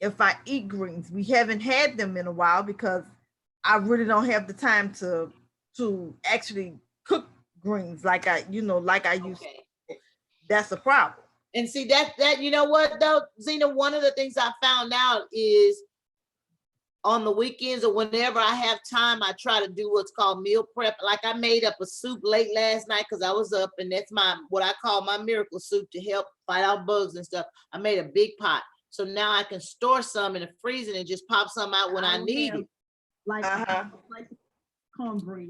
if I eat greens. We haven't had them in a while because I really don't have the time to actually cook greens like like I used Okay. to. That's a problem. And see that you know what though, Zena, one of the things I found out is on the weekends or whenever I have time, I try to do what's called meal prep. Like I made up a soup late last night because I was up, and that's my what I call my miracle soup to help fight out bugs and stuff. I made a big pot. So now I can store some in the freezer and just pop some out when I need it. Like like cornbread.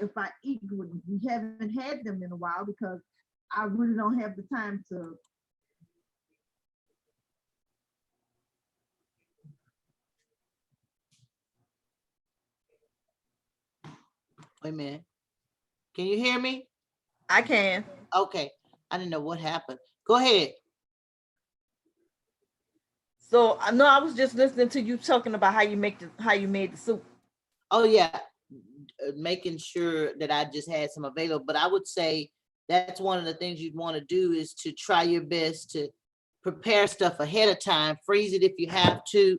If I eat greens, we haven't had them in a while because I really don't have the time to. Wait a minute. Can you hear me? I can. Okay. I didn't know what happened. Go ahead. So I know I was just listening to you talking about how you made the soup. Oh yeah, making sure that I just had some available. But I would say that's one of the things you'd want to do is to try your best to prepare stuff ahead of time. Freeze it if you have to.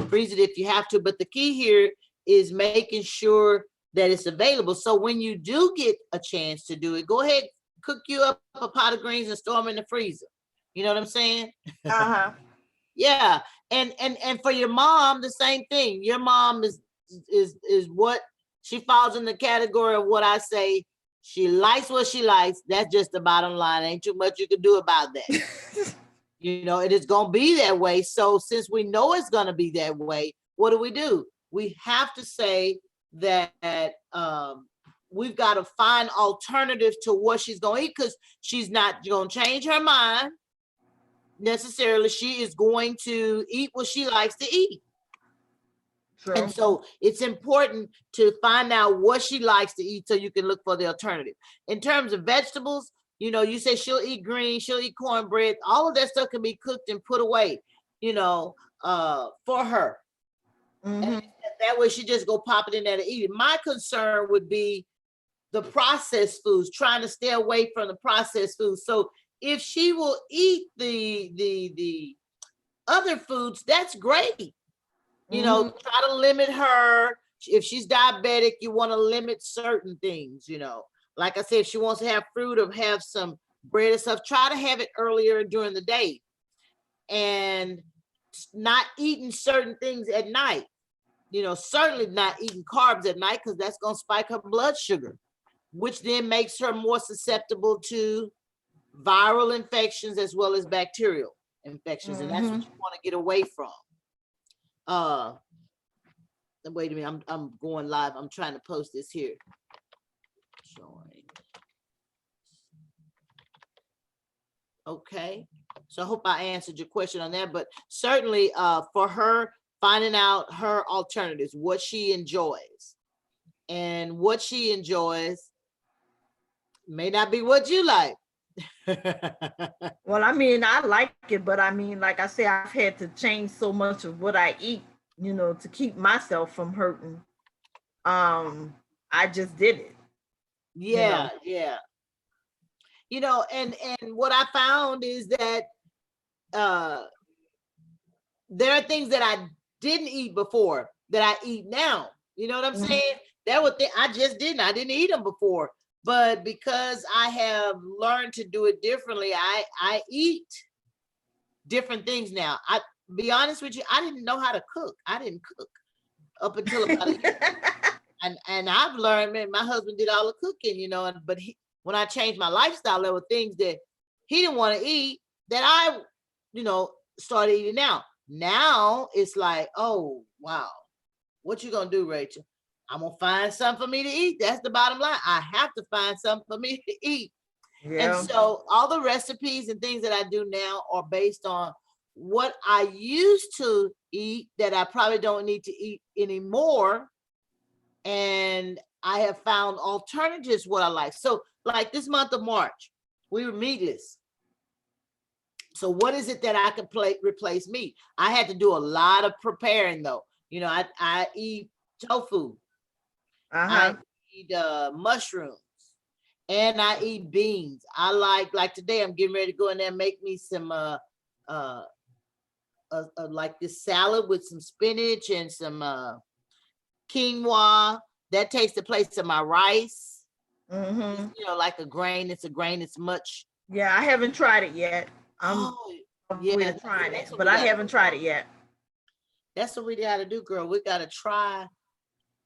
Freeze it if you have to. But the key here is making sure that it's available. So when you do get a chance to do it, go ahead, cook you up a pot of greens and store them in the freezer. You know what I'm saying? Yeah. And for your mom, the same thing. Your mom is what she falls in the category of what I say. She likes what she likes. That's just the bottom line. Ain't too much you can do about that. You know, it is gonna be that way. So since we know it's gonna be that way, what do? We have to say that we've got to find alternatives to what she's gonna eat, because she's not gonna change her mind necessarily. She is going to eat what she likes to eat. True. And so it's important to find out what she likes to eat so you can look for the alternative. In terms of vegetables, you know, you say she'll eat greens, she'll eat cornbread, all of that stuff can be cooked and put away, you know, for her. And that way she just go pop it in there to eat it. My concern would be the processed foods, trying to stay away from the processed foods. So if she will eat the other foods, that's great. You know, try to limit her. If she's diabetic, you want to limit certain things, you know. Like I said, if she wants to have fruit or have some bread and stuff, try to have it earlier during the day. And not eating certain things at night. You know, certainly not eating carbs at night, because that's going to spike her blood sugar, which then makes her more susceptible to viral infections as well as bacterial infections. And that's what you want to get away from. Wait a minute, I'm going live. I'm trying to post this here. Okay, so I hope I answered your question on that, but certainly for her, finding out her alternatives, what she enjoys, and what she enjoys may not be what you like. Well, I mean, I like it, but I mean, like I said, I've had to change so much of what I eat, you know, to keep myself from hurting. I just did it. Yeah, yeah. You know, and what I found is that there are things that I didn't eat before that I eat now. You know what I'm saying? There were things I just didn't. I didn't eat them before. But because I have learned to do it differently, I eat different things now. I be honest with you, I didn't know how to cook. I didn't cook up until about a year. And I've learned, man, my husband did all the cooking, you know, but when I changed my lifestyle, there were things that he didn't want to eat that I, you know, started eating now. Now it's like, oh, wow, what you gonna do, Rachel? I'm gonna find something for me to eat. That's the bottom line. I have to find something for me to eat. Yeah. And so all the recipes and things that I do now are based on what I used to eat that I probably don't need to eat anymore. And I have found alternatives what I like. So like this month of March, we were meatless. So what is it that I can replace meat? I had to do a lot of preparing though. You know, I eat tofu. I eat mushrooms, and I eat beans. I like today I'm getting ready to go in there and make me some like this salad with some spinach and some quinoa. That takes the place of my rice. Mm-hmm. You know, like a grain. It's a grain. It's much. Yeah, I haven't tried it yet. I'm Oh, on the way yeah. to trying That's it, what but we I got. haven't tried it yet. That's what we got to do, girl. We got to try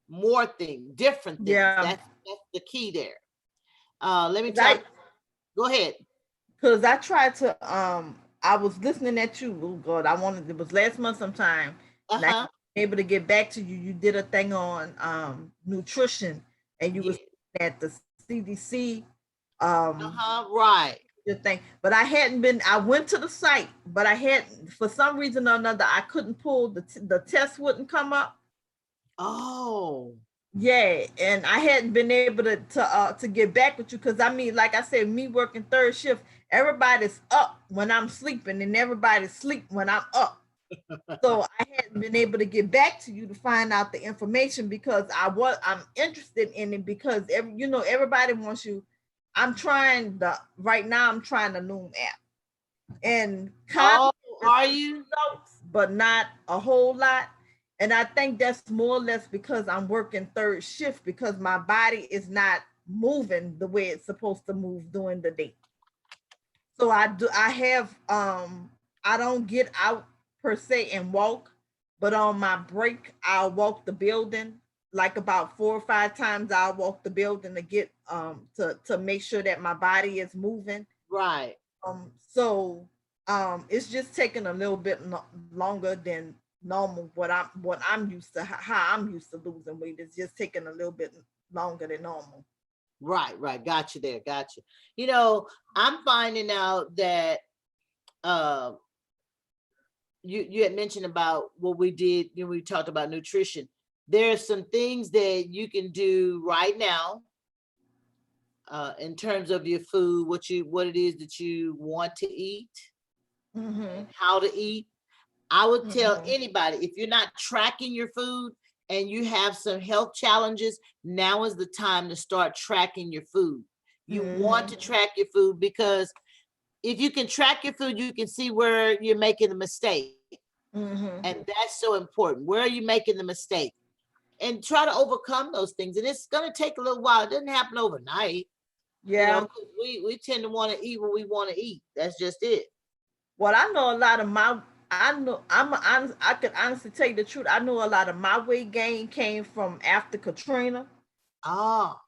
more things, different things. Yeah, That's the key there. Let me 'cause tell you. Go ahead. I tried to I was listening at you. Oh God, it was last month sometime, and I Uh-huh. was able to get back to you. You did a thing on nutrition, and you Yeah. was at the CDC um Uh-huh. Right. the thing, but I hadn't been. I went to the site, but I hadn't, for some reason or another, I couldn't pull the test wouldn't come up. Oh. Yeah, and I hadn't been able to get back with you because I mean, like I said, me working third shift, everybody's up when I'm sleeping, and everybody's sleep when I'm up. So I hadn't been able to get back to you to find out the information because I'm interested in it because everybody wants you. Right now I'm trying the Loom app and kind Oh, of are you? results, but not a whole lot. And I think that's more or less because I'm working third shift because my body is not moving the way it's supposed to move during the day. So I don't get out per se and walk, but on my break I'll walk the building like about 4 or 5 times. I'll walk the building to get to make sure that my body is moving. Right. So it's just taking a little bit longer than normal. What I'm used to, how I'm used to losing weight, is just taking a little bit longer than normal. Right, right. Got you there. Got you. You know, I'm finding out that uh you had mentioned about what we did, we talked about nutrition. There's some things that you can do right now in terms of your food, what it is that you want to eat, Mm-hmm. how to eat. I would tell Mm-hmm. anybody, if you're not tracking your food and you have some health challenges, now is the time to start tracking your food. You want Mm-hmm. to track your food because if you can track your food, you can see where you're making a mistake. Mm-hmm. And that's so important. Where are you making the mistake? And try to overcome those things. And it's going to take a little while. It doesn't happen overnight. Yeah. 'Cause we tend to want to eat what we want to eat. That's just it. Well, I know a lot of my. I know I could honestly tell you the truth. I know a lot of my weight gain came from after Katrina. Ah,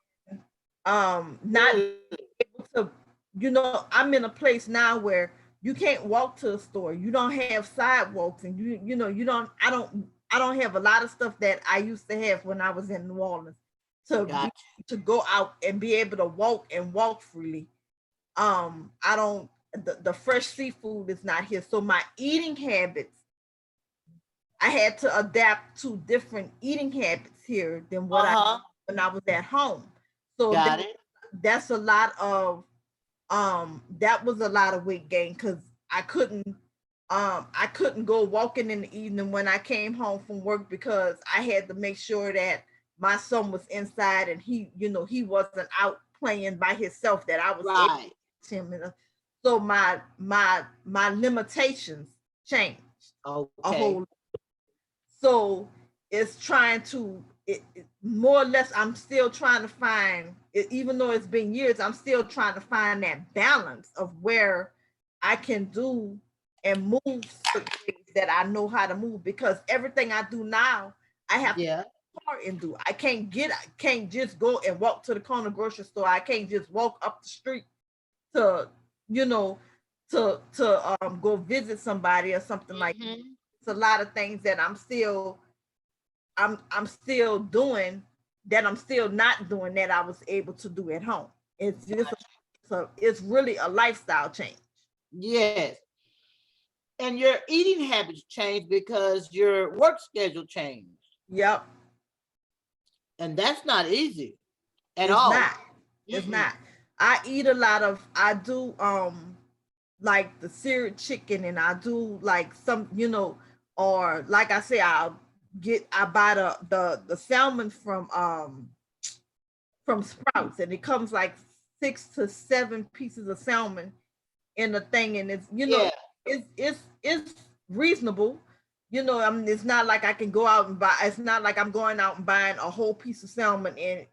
Not good. able to, I'm in a place now where you can't walk to the store. You don't have sidewalks, and I don't have a lot of stuff that I used to have when I was in New Orleans Gotcha. to go out and be able to walk freely. I don't the fresh seafood is not here. So my eating habits, I had to adapt to different eating habits here than what I Uh-huh. when I was at home. So Got it. that's a lot of that was a lot of weight gain because I couldn't go walking in the evening when I came home from work because I had to make sure that my son was inside and he wasn't out playing by himself, that I was able Right. to him. So my limitations changed a Okay. whole. So it's trying to more or less. I'm still trying to find it, even though it's been years. I'm still trying to find that balance of where I can do and move certain ways that I know how to move, because everything I do now I have to Yeah. start and do. I can't just go and walk to the corner grocery store. I can't just walk up the street to you know to go visit somebody or something like that. Hmm. It's a lot of things that I'm still doing that I'm still not doing that I was able to do at home. It's just it's really a lifestyle change. Yes. And your eating habits change because your work schedule changed. Yep, And that's not easy at it's all. not. It's Mm-mm. not. I do like the seared chicken, and I do like some, or like I say, I buy the salmon from Sprouts, and it comes like 6 to 7 pieces of salmon in the thing, and it's Yeah. it's reasonable. You know, I mean, it's not like I can go out and buy. It's not like I'm going out and buying a whole piece of salmon and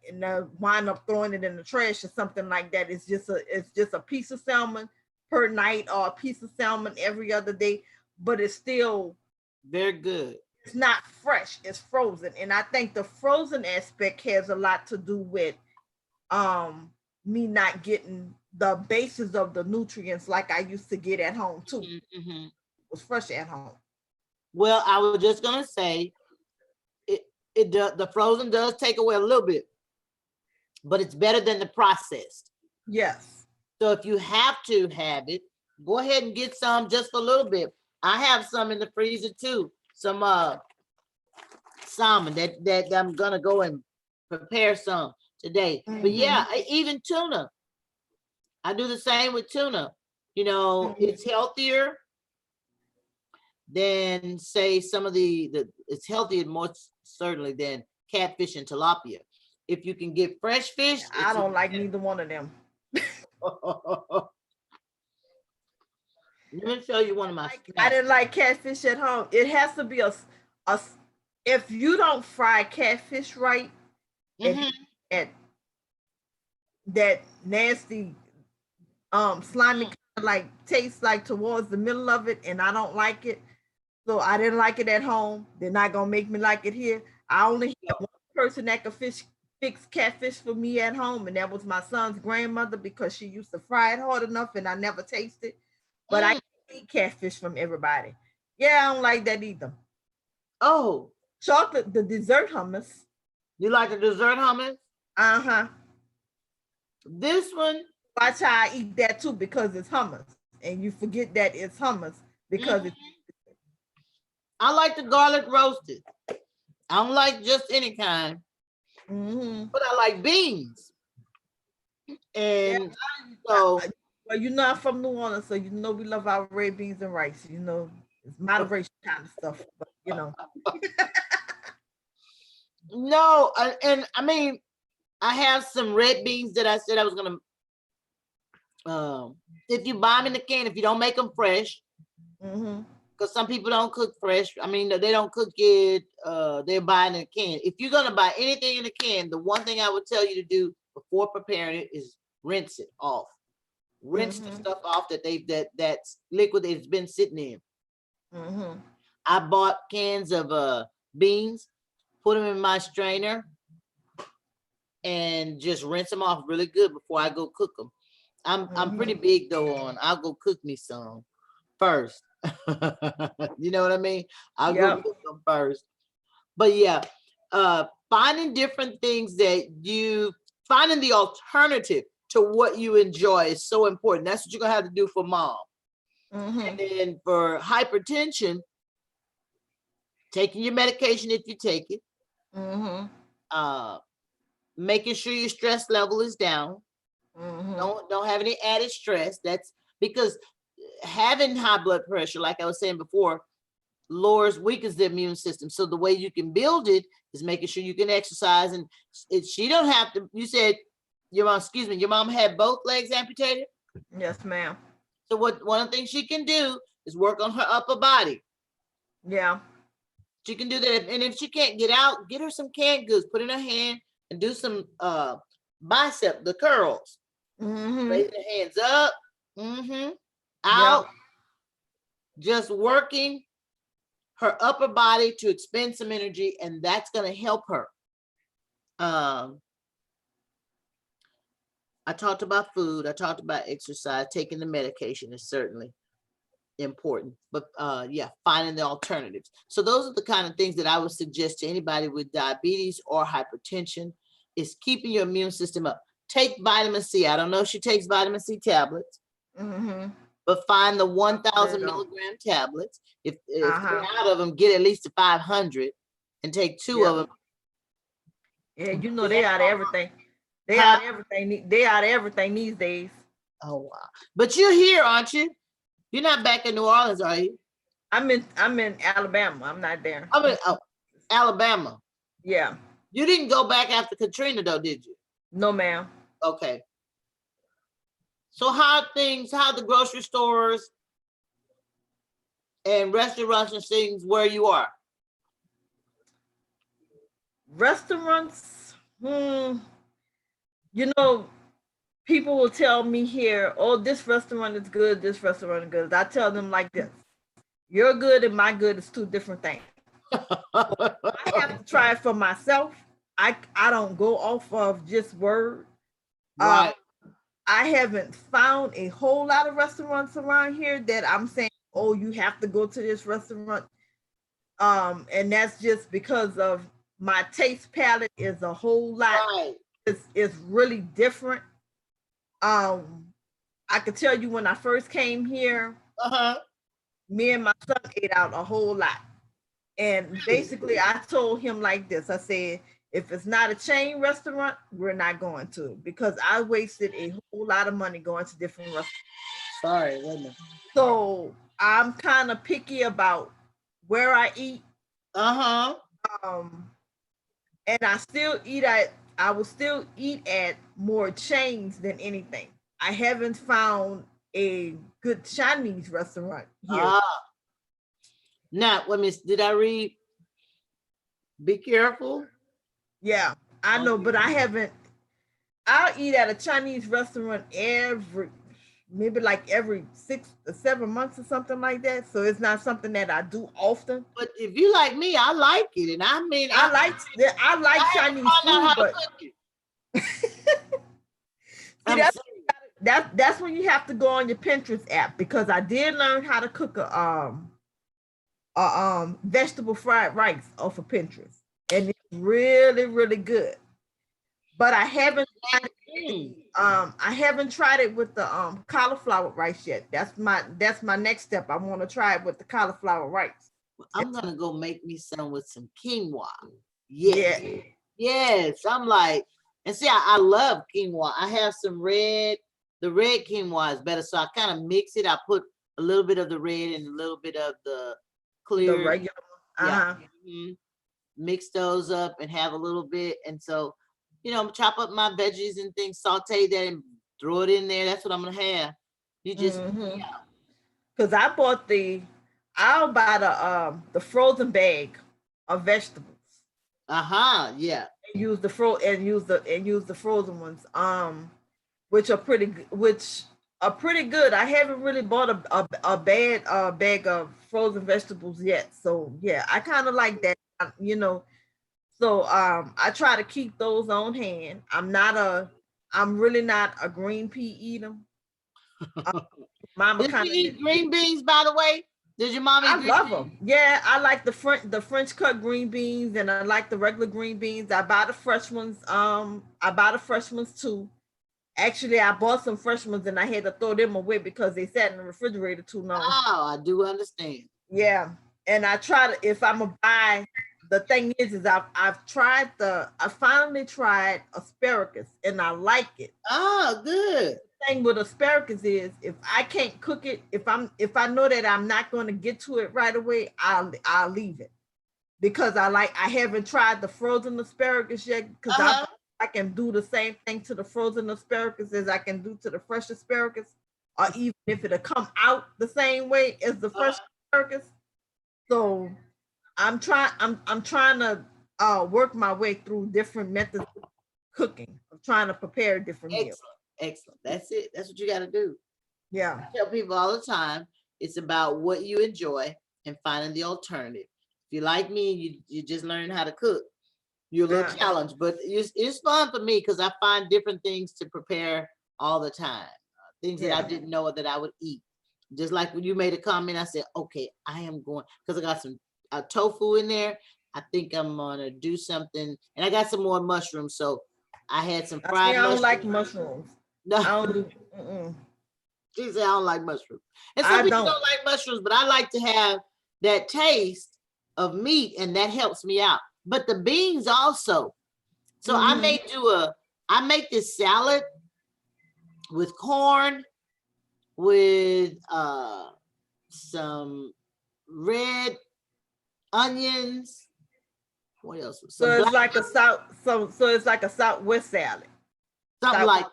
wind up throwing it in the trash or something like that. It's just a piece of salmon per night or a piece of salmon every other day, but it's still Very good. it's not fresh. It's frozen, and I think the frozen aspect has a lot to do with um me not getting the basis of the nutrients like I used to get at home too. Mm-hmm. It was fresh at home. Well, I was just gonna say the frozen does take away a little bit, but it's better than the processed. Yes. So if you have to have it, go ahead and get some just for a little bit. I have some in the freezer too. Some salmon that I'm gonna go and prepare some today. But yeah, even tuna. I do the same with tuna. You know, it's healthier than say some of the it's healthier more certainly than catfish and tilapia. If you can get fresh fish, I don't like neither one of them. Let me show you one of my I didn't like catfish at home. It has to be a if you don't fry catfish right, at that nasty slimy kind of like tastes like towards the middle of it, and I don't like it. So I didn't like it at home. They're not gonna make me like it here. I only have one person that could fix catfish for me at home, and that was my son's grandmother because she used to fry it hard enough, and I never tasted. But I eat catfish from everybody. Yeah, I don't like that either. Oh, chocolate, the dessert hummus. You like the dessert hummus? Uh-huh. This one. Watch how I eat that too because it's hummus. And you forget that it's hummus because it's. I like the garlic roasted. I don't like just any kind. But I like beans. And so. Well, you're not from New Orleans, so you know we love our red beans and rice. You know, it's moderation kind of stuff, but you know. No, and I mean, I have some red beans that I said I was gonna. If you buy them in the can, if you don't make them fresh, because some people don't cook fresh. I mean, they don't cook it. They're buying in a can. If you're gonna buy anything in a can, the one thing I would tell you to do before preparing it is rinse it off. Rinse the stuff off that's liquid that's been sitting in. I bought cans of beans, put them in my strainer, and just rinse them off really good before I go cook them. I'm pretty big though on I'll go cook me some first. You know what I mean? I'll go cook them first. But yeah, finding different things finding the alternative to what you enjoy is so important. That's what you're gonna have to do for mom. And then for hypertension, taking your medication if you take it. Making sure your stress level is down. Don't have any added stress. That's because having high blood pressure, like I was saying before, weakens the immune system. So the way you can build it is making sure you can exercise. And she don't have to. You said your mom had both legs amputated? Yes, ma'am. So one of the things she can do is work on her upper body. Yeah. She can do that. And if she can't get out, get her some canned goods, put in her hand and do some the curls. Raise your hands up. Out. Yep. Just working her upper body to expend some energy, and that's going to help her. I talked about food. I talked about exercise. Taking the medication is certainly important. But finding the alternatives. So those are the kind of things that I would suggest to anybody with diabetes or hypertension is keeping your immune system up. Take vitamin C. I don't know if she takes vitamin C tablets, but find the 1,000 milligram tablets. If you're out of them, get at least to 500 and take 2 of them. Yeah, you know they out of everything. They out of everything. They out of everything these days. Oh wow! But you're here, aren't you? You're not back in New Orleans, are you? I'm in Alabama. I'm not there. I'm in Alabama. Yeah. You didn't go back after Katrina, though, did you? No, ma'am. Okay. So how the grocery stores and restaurants and things where you are? Restaurants, you know, people will tell me here, oh, this restaurant is good, this restaurant is good. I tell them like this: your good and my good is two different things. I have to try it for myself. I don't go off of just word. Right. I haven't found a whole lot of restaurants around here that I'm saying, oh, you have to go to this restaurant. And that's just because of my taste palette is a whole lot. Right. It's really different. I could tell you when I first came here, me and my son ate out a whole lot. And basically I told him like this. I said, if it's not a chain restaurant, we're not going to, because I wasted a whole lot of money going to different restaurants. Sorry, wait a minute. So I'm kind of picky about where I eat. Uh-huh. And I will still eat at more chains than anything. I haven't found a good Chinese restaurant here. Now, let me, did I read? Be careful. Yeah, I know, but I haven't. I'll eat at a Chinese restaurant maybe like every 6 or 7 months or something like that. So it's not something that I do often. But if you like me, I like it, and I mean, I like Chinese food, but that's when you have to go on your Pinterest app, because I did learn how to cook a vegetable fried rice off of Pinterest, and it's really, really good. But I haven't tried it with the cauliflower rice yet. That's my next step. I want to try it with the cauliflower rice. I'm gonna go make me some with some quinoa. Yes. Yeah. Yes. I'm like, and see, I love quinoa. I have some red. The red quinoa is better, so I kind of mix it. I put a little bit of the red and a little bit of the clear. The regular. Yeah. Mix those up and have a little bit, and so, you know, chop up my veggies and things, saute that and throw it in there. That's what I'm gonna have. You just, because I'll buy the frozen bag of vegetables. Yeah. And use the frozen ones, which are pretty good. I haven't really bought a bag of frozen vegetables yet. So yeah, I kind of like that, you know. So I try to keep those on hand. I'm really not a green pea eater. Mama kind of eat green beans, by the way. Did your mom eat green beans? I love them. Yeah, I like the French cut green beans, and I like the regular green beans. I buy the fresh ones. I buy the fresh ones too. Actually, I bought some fresh ones and I had to throw them away because they sat in the refrigerator too long. Oh, I do understand. Yeah, and I try to, if I'm gonna buy, the thing is I finally tried asparagus and I like it. Oh, good. The thing with asparagus is, if I can't cook it, if I know that I'm not going to get to it right away, I'll leave it, because I haven't tried the frozen asparagus yet, because I can do the same thing to the frozen asparagus as I can do to the fresh asparagus, or even if it'll come out the same way as the fresh asparagus. So I'm trying to work my way through different methods of cooking. I'm trying to prepare different meals. Excellent. That's it. That's what you got to do. Yeah. I tell people all the time, it's about what you enjoy and finding the alternative. If you like me, you just learn how to cook. You're a little challenged, but it's fun for me because I find different things to prepare all the time. Things that I didn't know that I would eat. Just like when you made a comment, I said, okay, I am going, because I got some tofu in there. I think I'm gonna do something, and I got some more mushrooms. So I had some fried mushrooms. I don't like mushrooms. No. I don't. She said I don't like mushrooms. And some people don't like mushrooms, but I like to have that taste of meat, and that helps me out. But the beans also. So I make this salad with corn, with some red onions. What else? So it's like a Southwest salad. Something like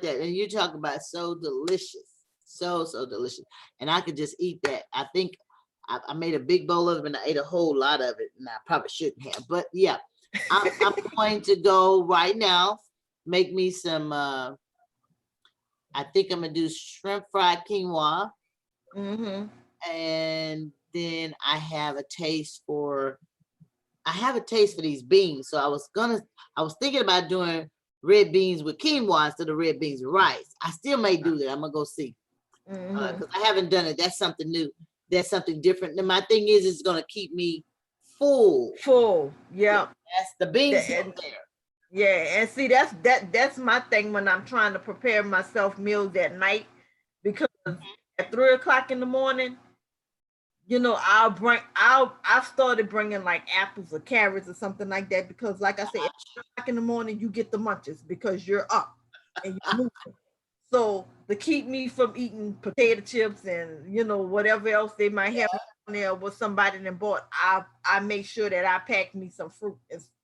that. And you talk about so delicious. So delicious. And I could just eat that. I think I made a big bowl of it and I ate a whole lot of it, and I probably shouldn't have. But yeah, I'm going to go right now. Make me some. I think I'm gonna do shrimp fried quinoa, Mm-hmm. and then I have a taste for. I have a taste for these beans, so I was thinking about doing red beans with quinoa instead of red beans with rice. I still may do that. I'm gonna go see Mm-hmm. because I haven't done it. That's something new. That's something different. And my thing is, it's gonna keep me full. Full. Yeah. That's the beans And, up there. yeah. And see, that's my thing when I'm trying to prepare myself meals at night, because at 3 o'clock in the morning, I've started bringing like apples or carrots or something like that, because like I said, at 3 o'clock in the morning you get the munches because you're up and you're moving. So to keep me from eating potato chips and whatever else they might have on there, what somebody then bought, I make sure that I pack me some fruit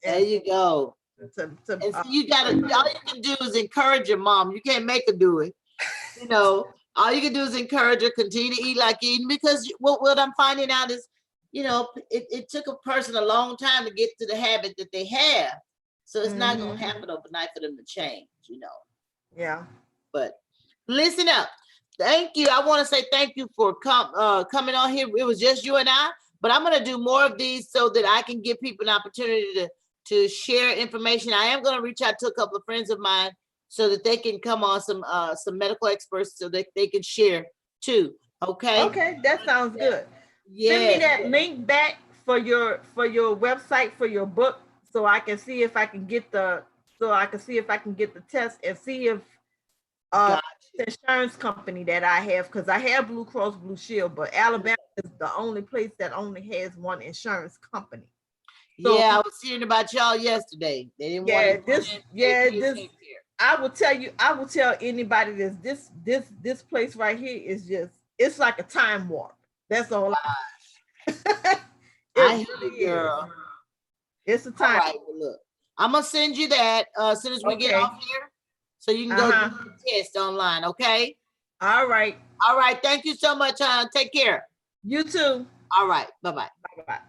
There you go. to And so you gotta, all you can do is encourage your mom. You can't make her do it. All you can do is encourage her, continue to eat like eating, because what I'm finding out is, it took a person a long time to get to the habit that they have. So it's not gonna happen overnight for them to change, Yeah. But listen up. Thank you. I want to say thank you for coming on here. It was just you and I, but I'm gonna do more of these so that I can give people an opportunity to share information. I am gonna reach out to a couple of friends of mine so that they can come on, some medical experts, so that they can share too. Okay. Okay, that sounds good. Yeah. Send me that link back for your website for your book, so I can see if I can get the test and see if the insurance company that I have, because I have Blue Cross Blue Shield, but Alabama is the only place that only has one insurance company. So, yeah, I was hearing about y'all yesterday. They didn't want this. I will tell anybody this place right here is it's like a time warp. That's all. I hear you, girl. It's a time. All right, well, look, I'm gonna send you that as soon as we get off here, so you can go do the test online. Okay. All right. All right. Thank you so much, hon. Take care. You too. All right. Bye-bye. Bye-bye.